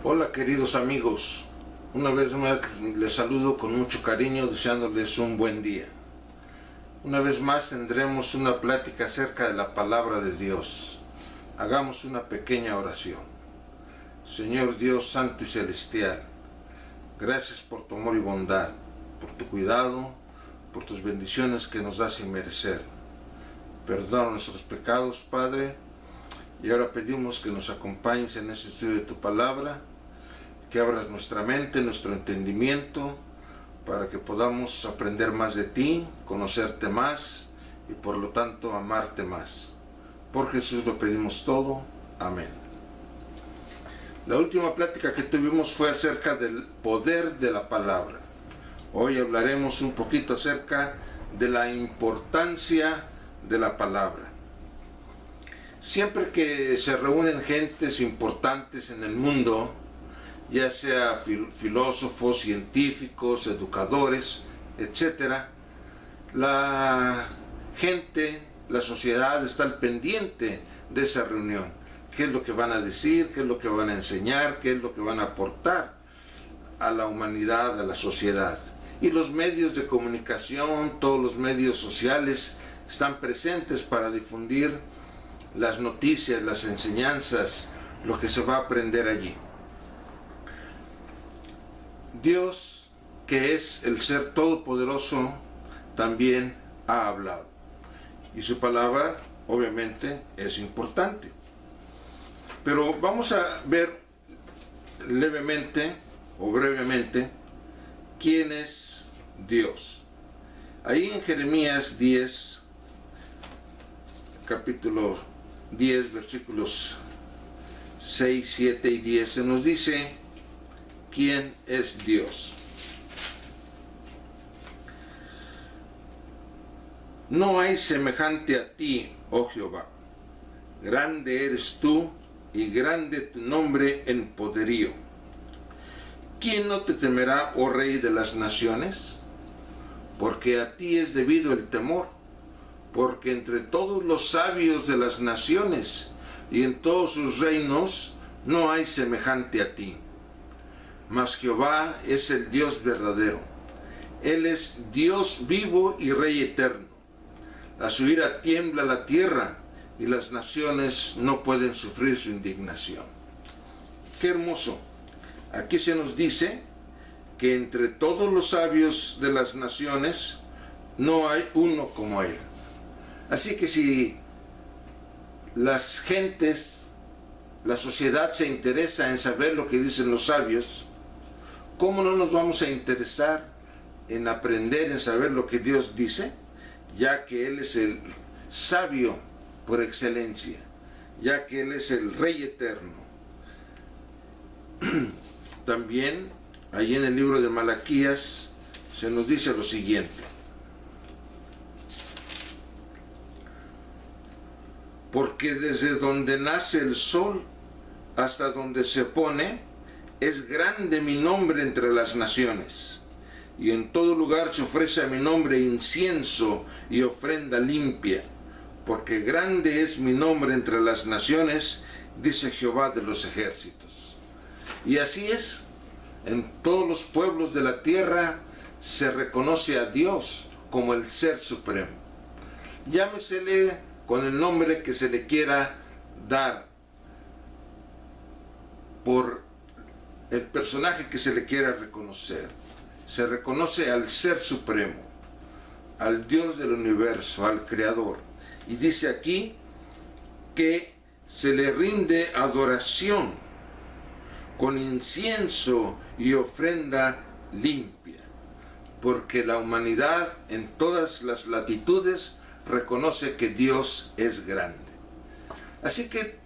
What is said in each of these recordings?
Hola queridos amigos, una vez más les saludo con mucho cariño deseándoles un buen día. Una vez más tendremos una plática acerca de la palabra de Dios. Hagamos una pequeña oración. Señor Dios Santo y Celestial, gracias por tu amor y bondad, por tu cuidado, por tus bendiciones que nos das sin merecer. Perdona nuestros pecados, Padre, y ahora pedimos que nos acompañes en este estudio de tu palabra, que abras nuestra mente, nuestro entendimiento, para que podamos aprender más de ti, conocerte más y por lo tanto amarte más. Por Jesús lo pedimos todo. Amén. La última plática que tuvimos fue acerca del poder de la palabra. Hoy hablaremos un poquito acerca de la importancia de la palabra. Siempre que se reúnen gentes importantes en el mundo, ya sea filósofos, científicos, educadores, etc., la gente, la sociedad está al pendiente de esa reunión. ¿Qué es lo que van a decir? ¿Qué es lo que van a enseñar? ¿Qué es lo que van a aportar a la humanidad, a la sociedad? Y los medios de comunicación, todos los medios sociales están presentes para difundir las noticias, las enseñanzas, lo que se va a aprender allí. Dios, que es el ser todopoderoso, también ha hablado. Y su palabra, obviamente, es importante. Pero vamos a ver levemente o brevemente quién es Dios. Ahí en Jeremías 10, capítulo 10, versículos 6, 7 y 10, se nos dice quién es Dios. No hay semejante a ti, oh Jehová. Grande eres tú y grande tu nombre en poderío. ¿Quién no te temerá, oh Rey de las naciones? Porque a ti es debido el temor, porque entre todos los sabios de las naciones y en todos sus reinos no hay semejante a ti. Mas Jehová es el Dios verdadero. Él es Dios vivo y Rey eterno. A su ira tiembla la tierra y las naciones no pueden sufrir su indignación. Qué hermoso. Aquí se nos dice que entre todos los sabios de las naciones no hay uno como Él. Así que si las gentes, la sociedad se interesa en saber lo que dicen los sabios, ¿cómo no nos vamos a interesar en aprender, en saber lo que Dios dice? Ya que Él es el sabio por excelencia, ya que Él es el Rey eterno. También, ahí en el libro de Malaquías, se nos dice lo siguiente. Porque desde donde nace el sol hasta donde se pone, es grande mi nombre entre las naciones, y en todo lugar se ofrece a mi nombre incienso y ofrenda limpia, porque grande es mi nombre entre las naciones, dice Jehová de los ejércitos. Y así es, en todos los pueblos de la tierra se reconoce a Dios como el Ser Supremo. Llámesele con el nombre que se le quiera dar, por el personaje que se le quiera reconocer. Se reconoce al Ser Supremo, al Dios del universo, al Creador. Y dice aquí que se le rinde adoración con incienso y ofrenda limpia, porque la humanidad en todas las latitudes reconoce que Dios es grande. Así que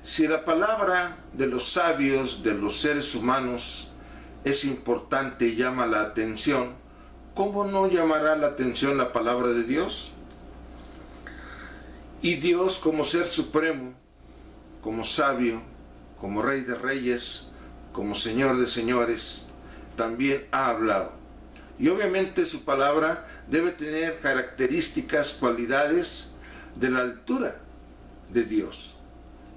si la palabra de los sabios, de los seres humanos, es importante y llama la atención, ¿cómo no llamará la atención la palabra de Dios? Y Dios, como Ser Supremo, como sabio, como Rey de Reyes, como Señor de Señores, también ha hablado. Y obviamente su palabra debe tener características, cualidades de la altura de Dios.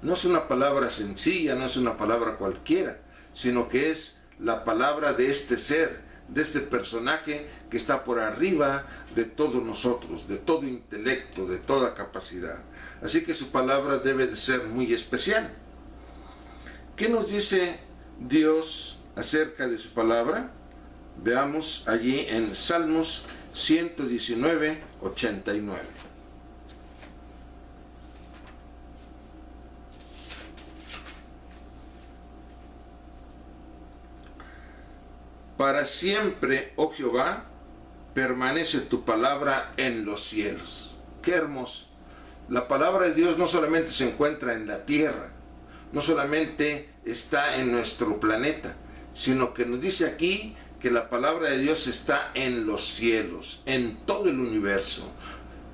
No es una palabra sencilla, no es una palabra cualquiera, sino que es la palabra de este ser, de este personaje que está por arriba de todos nosotros, de todo intelecto, de toda capacidad. Así que su palabra debe de ser muy especial. ¿Qué nos dice Dios acerca de su palabra? Veamos allí en Salmos 119, 89. Para siempre, oh Jehová, permanece tu palabra en los cielos. ¡Qué hermoso! La palabra de Dios no solamente se encuentra en la tierra, no solamente está en nuestro planeta, sino que nos dice aquí que la palabra de Dios está en los cielos, en todo el universo.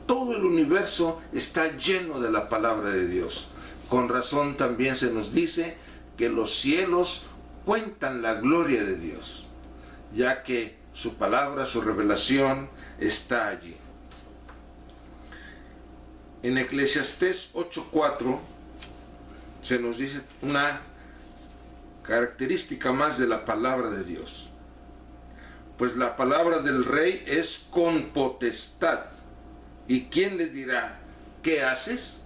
Todo el universo está lleno de la palabra de Dios. Con razón también se nos dice que los cielos cuentan la gloria de Dios, ya que su palabra, su revelación está allí. En Eclesiastés 8:4 se nos dice una característica más de la palabra de Dios. Pues la palabra del rey es con potestad. ¿Y quién le dirá, qué haces?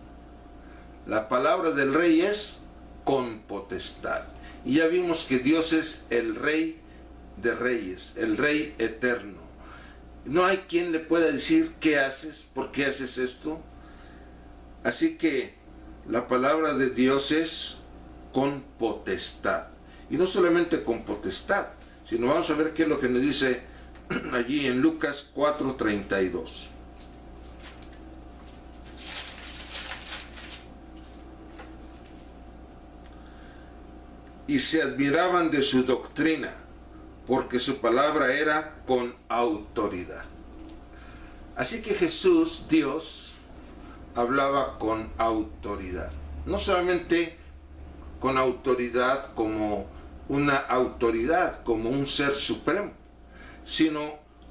La palabra del rey es con potestad. Y ya vimos que Dios es el rey de reyes, el rey eterno. No hay quien le pueda decir, ¿qué haces? ¿Por qué haces esto? Así que la palabra de Dios es con potestad. Y no solamente con potestad, sino vamos a ver qué es lo que nos dice allí en Lucas 4:32. Y se admiraban de su doctrina, porque su palabra era con autoridad. Así que Jesús, Dios, hablaba con autoridad. No solamente con autoridad como una autoridad, como un ser supremo, sino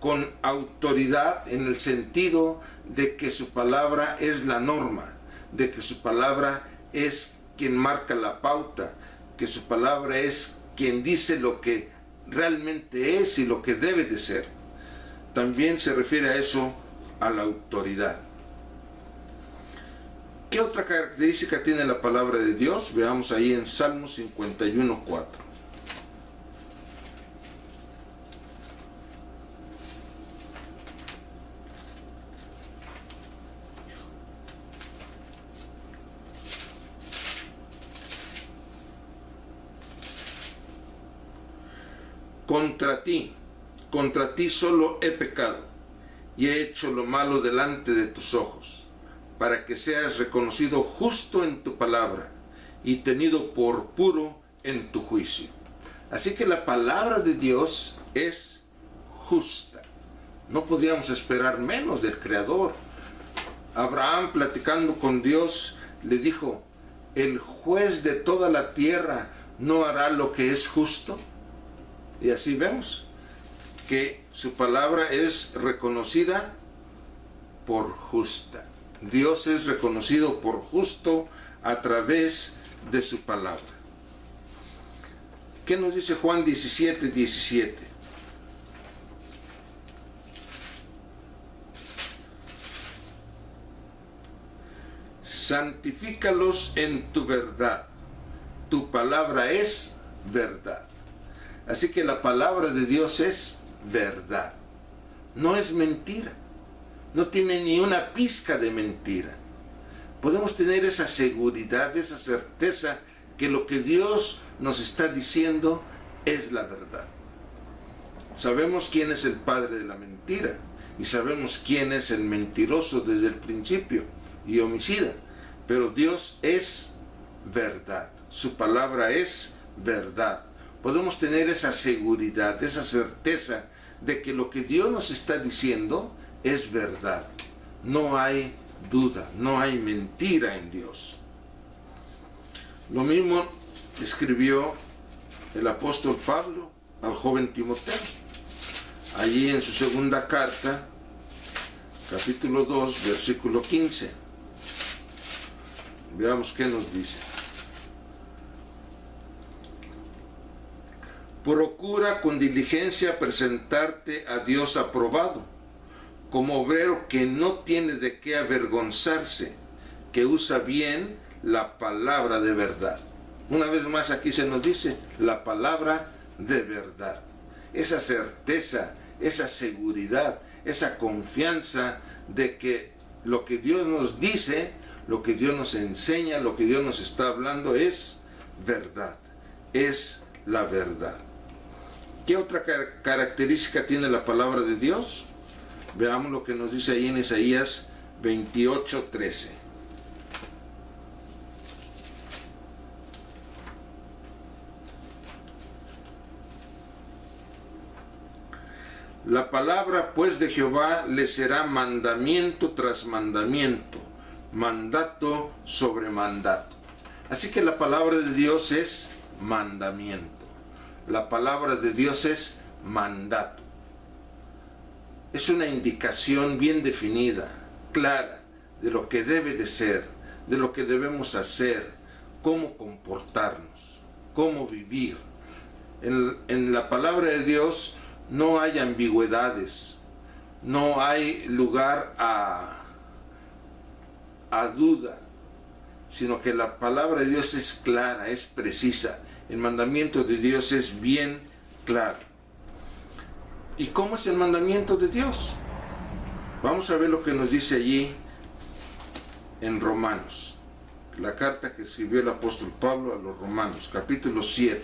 con autoridad en el sentido de que su palabra es la norma, de que su palabra es quien marca la pauta, que su palabra es quien dice lo que realmente es y lo que debe de ser. También se refiere a eso, a la autoridad. ¿Qué otra característica tiene la palabra de Dios? Veamos ahí en Salmo 51:4. Contra ti solo he pecado, y he hecho lo malo delante de tus ojos, para que seas reconocido justo en tu palabra, y tenido por puro en tu juicio. Así que la palabra de Dios es justa. No podíamos esperar menos del Creador. Abraham, platicando con Dios, le dijo, ¿el juez de toda la tierra no hará lo que es justo? Y así vemos que su palabra es reconocida por justa. Dios es reconocido por justo a través de su palabra. ¿Qué nos dice Juan 17:17? Santifícalos en tu verdad. Tu palabra es verdad. Así que la palabra de Dios es verdad. No es mentira. No tiene ni una pizca de mentira. Podemos tener esa seguridad, esa certeza que lo que Dios nos está diciendo es la verdad. Sabemos quién es el padre de la mentira y sabemos quién es el mentiroso desde el principio y homicida. Pero Dios es verdad. Su palabra es verdad. Podemos tener esa seguridad, esa certeza de que lo que Dios nos está diciendo es verdad. No hay duda, no hay mentira en Dios. Lo mismo escribió el apóstol Pablo al joven Timoteo. Allí en su segunda carta, capítulo 2, versículo 15. Veamos qué nos dice. Procura con diligencia presentarte a Dios aprobado, como obrero que no tiene de qué avergonzarse, que usa bien la palabra de verdad. Una vez más aquí se nos dice la palabra de verdad. Esa certeza, esa seguridad, esa confianza de que lo que Dios nos dice, lo que Dios nos enseña, lo que Dios nos está hablando es verdad, es la verdad. ¿Qué otra característica tiene la palabra de Dios? Veamos lo que nos dice ahí en Isaías 28:13. La palabra pues de Jehová le será mandamiento tras mandamiento, mandato sobre mandato. Así que la palabra de Dios es mandamiento. La palabra de Dios es mandato. Es una indicación bien definida, clara, de lo que debe de ser, de lo que debemos hacer, cómo comportarnos, cómo vivir. En la palabra de Dios no hay ambigüedades, no hay lugar a duda, sino que la palabra de Dios es clara, es precisa. El mandamiento de Dios es bien claro. ¿Y cómo es el mandamiento de Dios? Vamos a ver lo que nos dice allí en Romanos, la carta que escribió el apóstol Pablo a los Romanos, capítulo 7,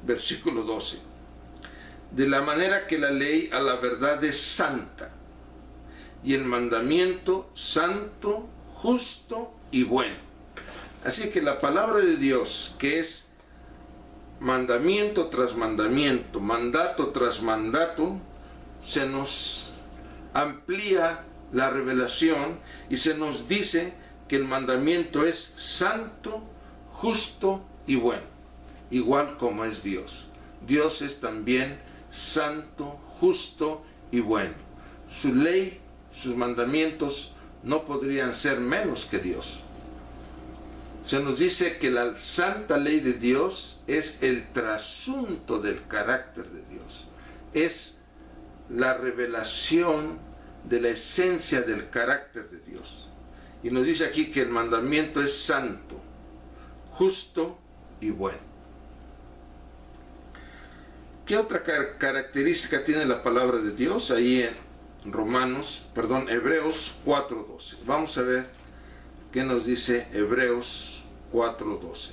versículo 12. De la manera que la ley a la verdad es santa, y el mandamiento santo, justo y bueno. Así que la palabra de Dios, que es mandamiento tras mandamiento, mandato tras mandato, se nos amplía la revelación y se nos dice que el mandamiento es santo, justo y bueno, igual como es Dios. Dios es también santo, justo y bueno. Su ley, sus mandamientos no podrían ser menos que Dios. Se nos dice que la santa ley de Dios es el trasunto del carácter de Dios. Es la revelación de la esencia del carácter de Dios. Y nos dice aquí que el mandamiento es santo, justo y bueno. ¿Qué otra característica tiene la palabra de Dios? Ahí en Hebreos 4:12. Vamos a ver qué nos dice Hebreos 4:12.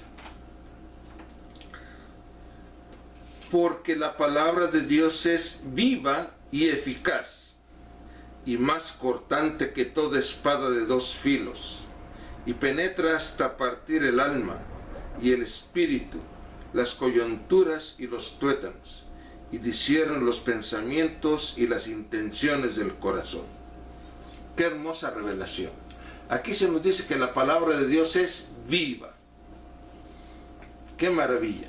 Porque la palabra de Dios es viva y eficaz, y más cortante que toda espada de dos filos, y penetra hasta partir el alma y el espíritu, las coyunturas y los tuétanos, y discierne los pensamientos y las intenciones del corazón. Qué hermosa revelación. Aquí se nos dice que la palabra de Dios es viva. ¡Qué maravilla!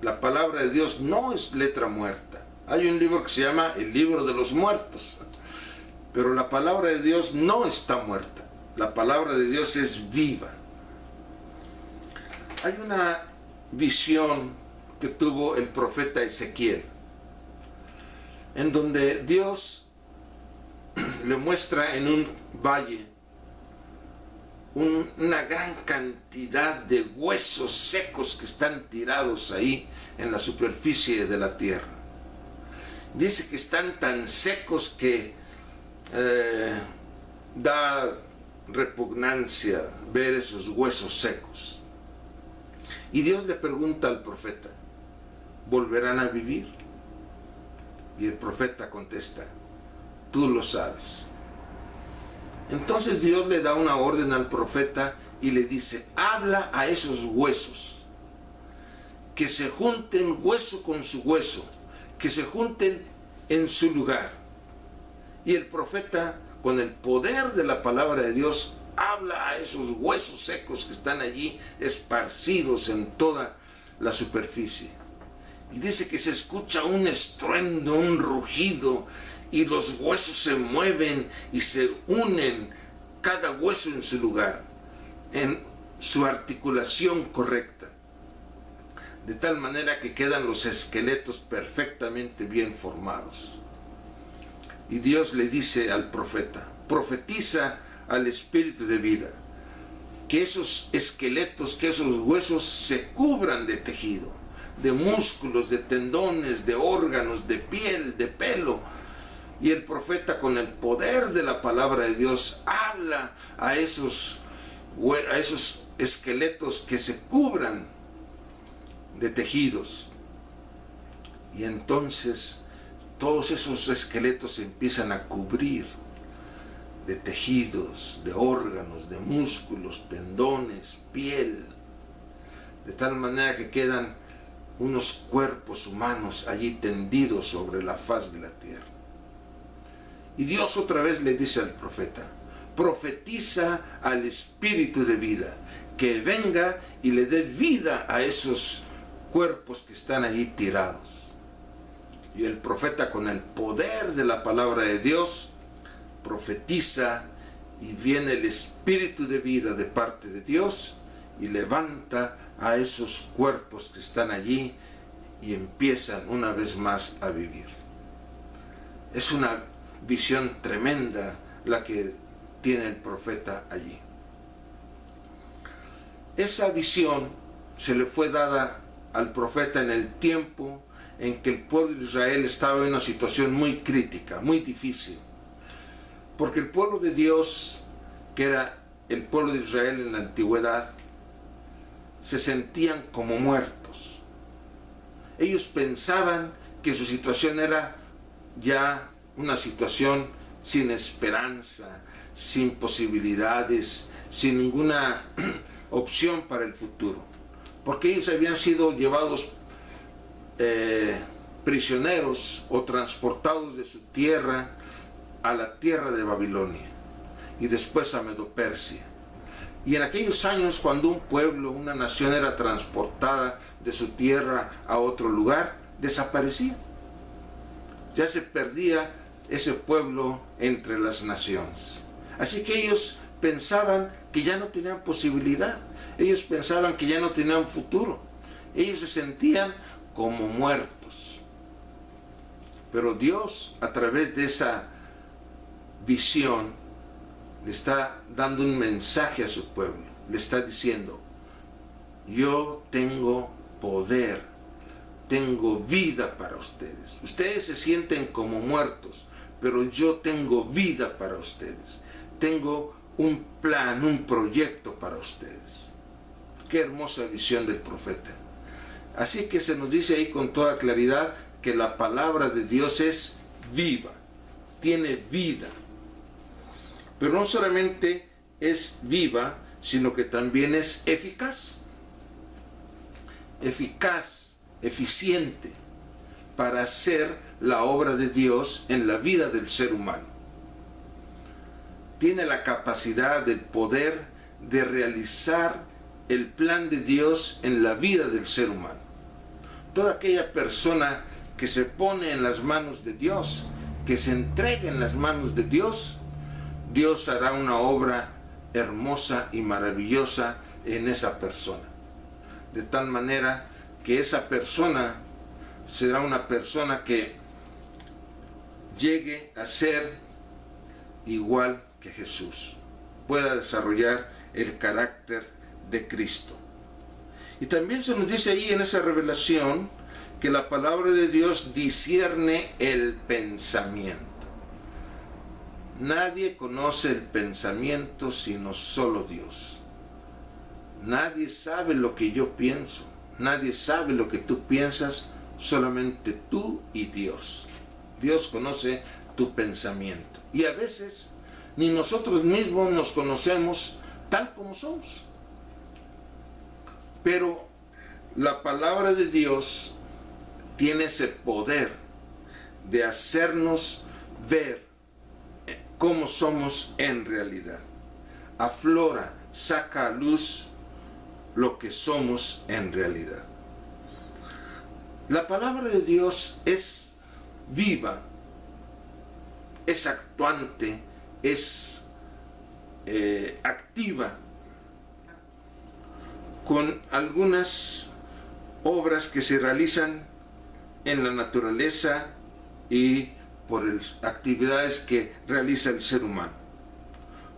La palabra de Dios no es letra muerta. Hay un libro que se llama el libro de los muertos. Pero la palabra de Dios no está muerta. La palabra de Dios es viva. Hay una visión que tuvo el profeta Ezequiel, en donde Dios le muestra en un valle una gran cantidad de huesos secos que están tirados ahí en la superficie de la tierra. Dice que están tan secos que da repugnancia ver esos huesos secos. Y Dios le pregunta al profeta, ¿volverán a vivir? Y el profeta contesta, tú lo sabes. Entonces Dios le da una orden al profeta y le dice, habla a esos huesos, que se junten hueso con su hueso, que se junten en su lugar. Y el profeta, con el poder de la palabra de Dios, habla a esos huesos secos que están allí esparcidos en toda la superficie. Y dice que se escucha un estruendo, un rugido, y los huesos se mueven y se unen, cada hueso en su lugar, en su articulación correcta. de tal manera que quedan los esqueletos perfectamente bien formados. Y Dios le dice al profeta, profetiza al espíritu de vida, que esos esqueletos, que esos huesos se cubran de tejido, de músculos, de tendones, de órganos, de piel, de pelo. Y el profeta, con el poder de la palabra de Dios, habla a esos esqueletos que se cubran de tejidos. Y entonces todos esos esqueletos se empiezan a cubrir de tejidos, de órganos, de músculos, tendones, piel, de tal manera que quedan unos cuerpos humanos allí tendidos sobre la faz de la tierra. Y Dios otra vez le dice al profeta, profetiza al espíritu de vida, que venga y le dé vida a esos cuerpos que están allí tirados. Y el profeta, con el poder de la palabra de Dios, profetiza, y viene el espíritu de vida de parte de Dios y levanta a esos cuerpos que están allí y empiezan una vez más a vivir. Es una visión tremenda la que tiene el profeta allí. Esa visión se le fue dada al profeta en el tiempo en que el pueblo de Israel estaba en una situación muy crítica, muy difícil. Porque el pueblo de Dios, que era el pueblo de Israel en la antigüedad, se sentían como muertos. Ellos pensaban que su situación era ya una situación sin esperanza, sin posibilidades, sin ninguna opción para el futuro. Porque ellos habían sido llevados prisioneros o transportados de su tierra a la tierra de Babilonia y después a Medo-Persia. Y en aquellos años, cuando un pueblo, una nación era transportada de su tierra a otro lugar, desaparecía. Ya se perdía ese pueblo entre las naciones. Así que ellos pensaban que ya no tenían posibilidad. Ellos pensaban que ya no tenían futuro. Ellos se sentían como muertos. Pero Dios, a través de esa visión, le está dando un mensaje a su pueblo. Le está diciendo, yo tengo poder, tengo vida para ustedes. Ustedes se sienten como muertos, pero yo tengo vida para ustedes. Tengo un plan, un proyecto para ustedes. Qué hermosa visión del profeta. Así que se nos dice ahí con toda claridad que la palabra de Dios es viva, tiene vida. Pero no solamente es viva, sino que también es eficaz. Eficaz, eficiente, para hacer la obra de Dios en la vida del ser humano. Tiene la capacidad, el poder de realizar el plan de Dios en la vida del ser humano. Toda aquella persona que se pone en las manos de Dios, que se entrega en las manos de Dios, Dios hará una obra hermosa y maravillosa en esa persona. De tal manera que esa persona será una persona que llegue a ser igual que Jesús, pueda desarrollar el carácter de Cristo. Y también se nos dice ahí en esa revelación que la palabra de Dios discierne el pensamiento. Nadie conoce el pensamiento sino solo Dios. Nadie sabe lo que yo pienso, nadie sabe lo que tú piensas, solamente tú y Dios. Dios conoce tu pensamiento. Y a veces ni nosotros mismos nos conocemos tal como somos. Pero la palabra de Dios tiene ese poder de hacernos ver cómo somos en realidad. Aflora, saca a luz lo que somos en realidad. La palabra de Dios es viva, es actuante, es activa, con algunas obras que se realizan en la naturaleza y por las actividades que realiza el ser humano.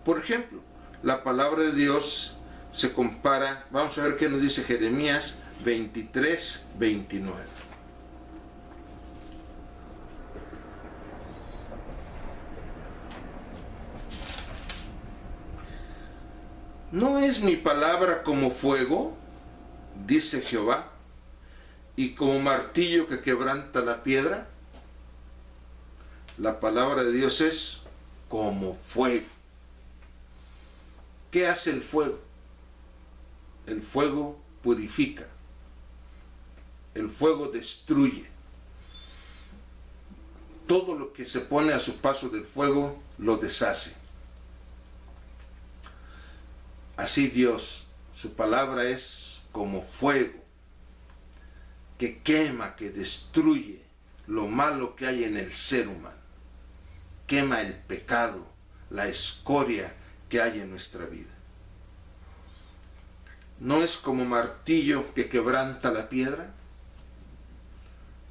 Por ejemplo, la palabra de Dios se compara, vamos a ver qué nos dice Jeremías 23, 29. ¿No es mi palabra como fuego, dice Jehová, y como martillo que quebranta la piedra? La palabra de Dios es como fuego. ¿Qué hace el fuego? El fuego purifica. El fuego destruye. Todo lo que se pone a su paso del fuego lo deshace. Así Dios, su palabra es como fuego que quema, que destruye lo malo que hay en el ser humano. Quema el pecado, la escoria que hay en nuestra vida. ¿No es como martillo que quebranta la piedra?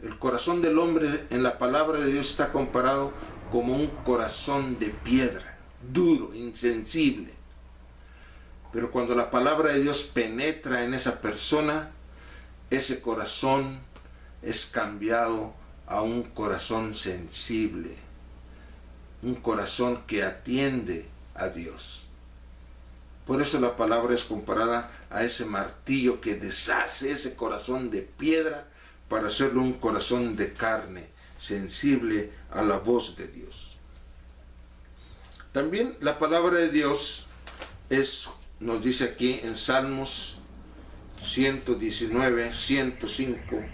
El corazón del hombre en la palabra de Dios está comparado como un corazón de piedra, duro, insensible. Pero cuando la palabra de Dios penetra en esa persona, ese corazón es cambiado a un corazón sensible, un corazón que atiende a Dios. Por eso la palabra es comparada a ese martillo que deshace ese corazón de piedra para hacerlo un corazón de carne, sensible a la voz de Dios. También la palabra de Dios nos dice aquí en Salmos 119, 105,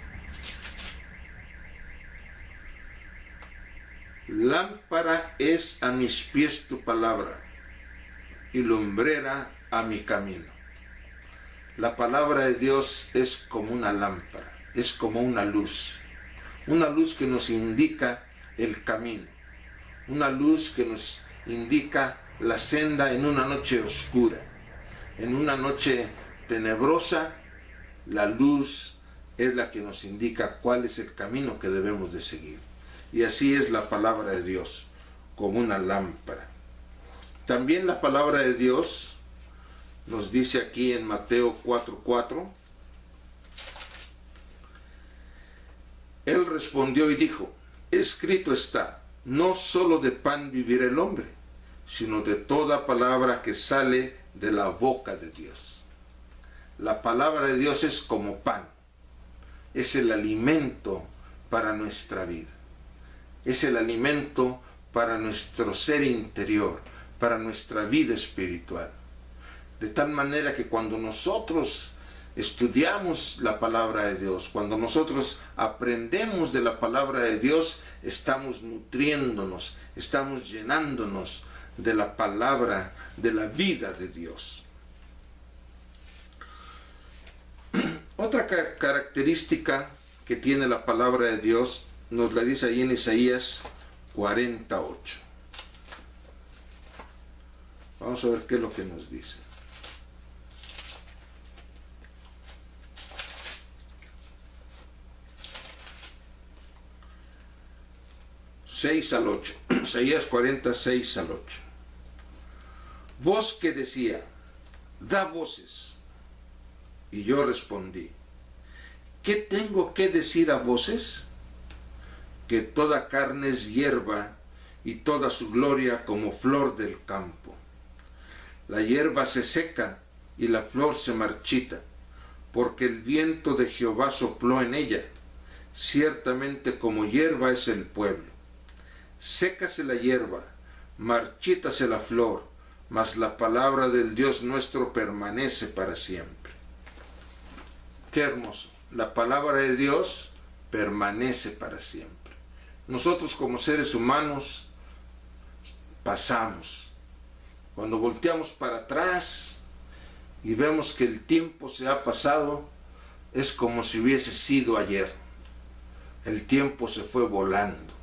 lámpara es a mis pies tu palabra y lumbrera a mi camino. La palabra de Dios es como una lámpara, es como una luz que nos indica el camino, una luz que nos indica la senda en una noche oscura, en una noche tenebrosa. La luz es la que nos indica cuál es el camino que debemos de seguir. Y así es la palabra de Dios, como una lámpara. También la palabra de Dios nos dice aquí en Mateo 4:4, Él respondió y dijo, escrito está, no solo de pan vivirá el hombre, sino de toda palabra que sale de la boca de Dios. La palabra de Dios es como pan, es el alimento para nuestra vida, es el alimento para nuestro ser interior, para nuestra vida espiritual. De tal manera que cuando nosotros estudiamos la palabra de Dios, cuando nosotros aprendemos de la palabra de Dios, estamos nutriéndonos, estamos llenándonos de la palabra, de la vida de Dios. Otra característica que tiene la palabra de Dios nos la dice ahí en Isaías 48. Vamos a ver qué es lo que nos dice. Isaías 46 al 8. Voz que decía, da voces. Y yo respondí, ¿qué tengo que decir a voces? Que toda carne es hierba y toda su gloria como flor del campo. La hierba se seca y la flor se marchita, porque el viento de Jehová sopló en ella. Ciertamente como hierba es el pueblo. Sécase la hierba, marchítase la flor, mas la palabra del Dios nuestro permanece para siempre. Qué hermoso. La palabra de Dios permanece para siempre. Nosotros como seres humanos pasamos. Cuando volteamos para atrás y vemos que el tiempo se ha pasado, es como si hubiese sido ayer. El tiempo se fue volando.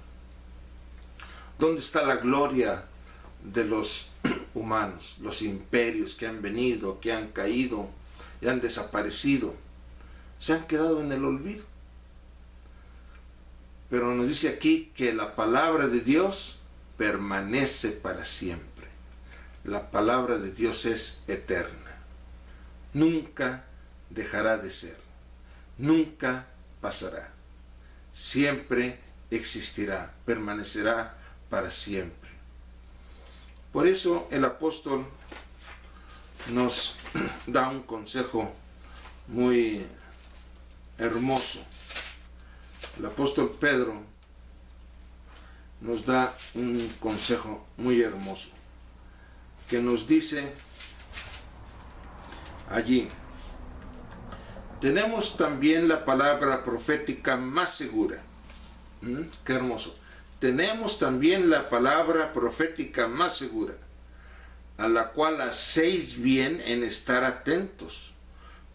¿Dónde está la gloria de los humanos? Los imperios que han venido, que han caído y han desaparecido. se han quedado en el olvido. Pero nos dice aquí que la palabra de Dios permanece para siempre. La palabra de Dios es eterna. Nunca dejará de ser. Nunca pasará. Siempre existirá, permanecerá para siempre. Por eso el apóstol nos da un consejo muy hermoso. El apóstol Pedro nos da un consejo muy hermoso, que nos dice allí: tenemos también la palabra profética más segura. Qué hermoso. Tenemos también la palabra profética más segura, a la cual hacéis bien en estar atentos,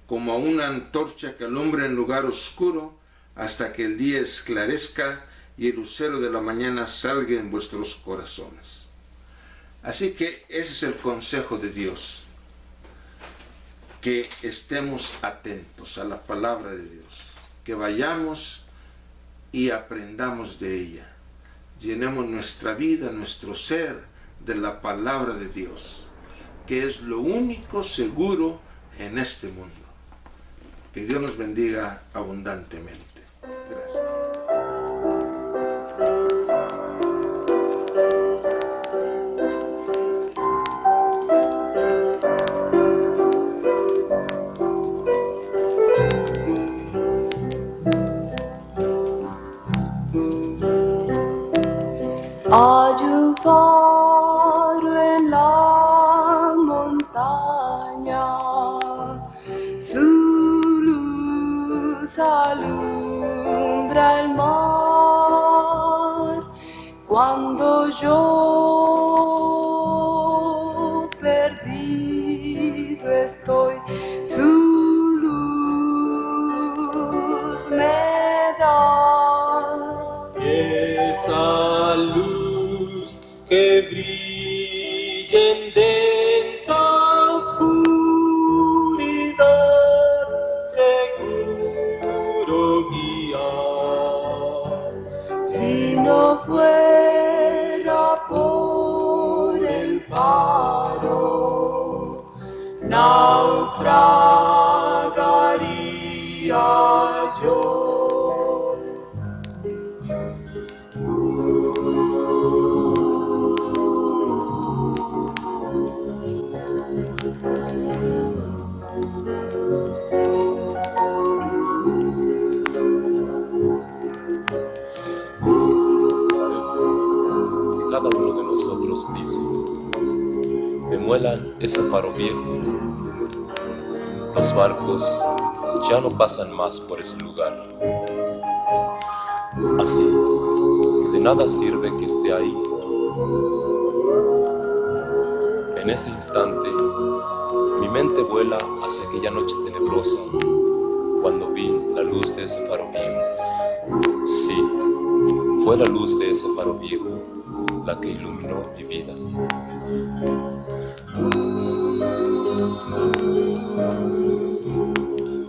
como a una antorcha que alumbra en lugar oscuro, hasta que el día esclarezca y el lucero de la mañana salga en vuestros corazones. Así que ese es el consejo de Dios, que estemos atentos a la palabra de Dios, que vayamos y aprendamos de ella, llenemos nuestra vida, nuestro ser de la palabra de Dios, que es lo único seguro en este mundo. Que Dios nos bendiga abundantemente. Gracias. Hay un faro en la montaña, su luz alumbra el mar. Cuando yo perdido estoy, su luz me da. Esa luz que brilla en densa oscuridad, seguro guía. Si no fuera por el faro, naufragaría yo. Cada uno de nosotros dice: me muelan ese faro viejo, los barcos ya no pasan más por ese lugar. Así que de nada sirve que esté ahí. En ese instante, mi mente vuela hacia aquella noche tenebrosa, cuando vi la luz de ese faro viejo. Sí, fue la luz de ese faro viejo la que iluminó mi vida.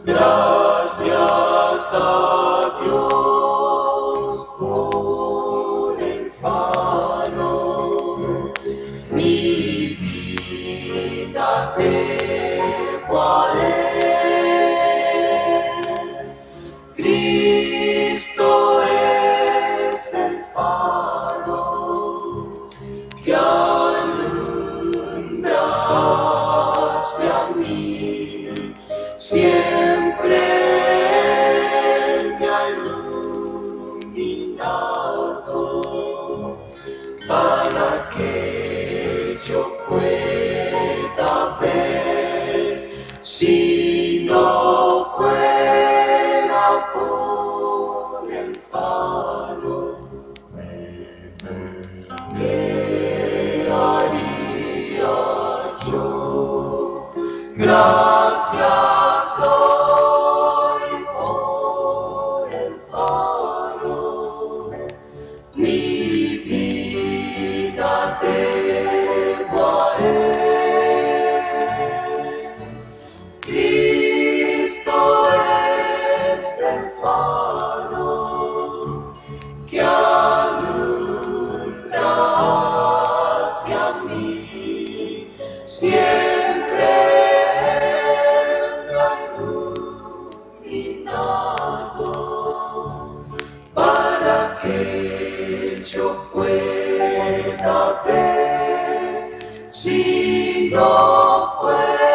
Gracias a Dios por el faro, mi vida debo a Él. Cristo es el faro que alumbra hacia mí. Siempre me ha iluminado para que yo pueda ver. Si no fuera por el faro, ¿qué haría yo? Gracias doy por el faro, mi vida debo a Él. si no fuera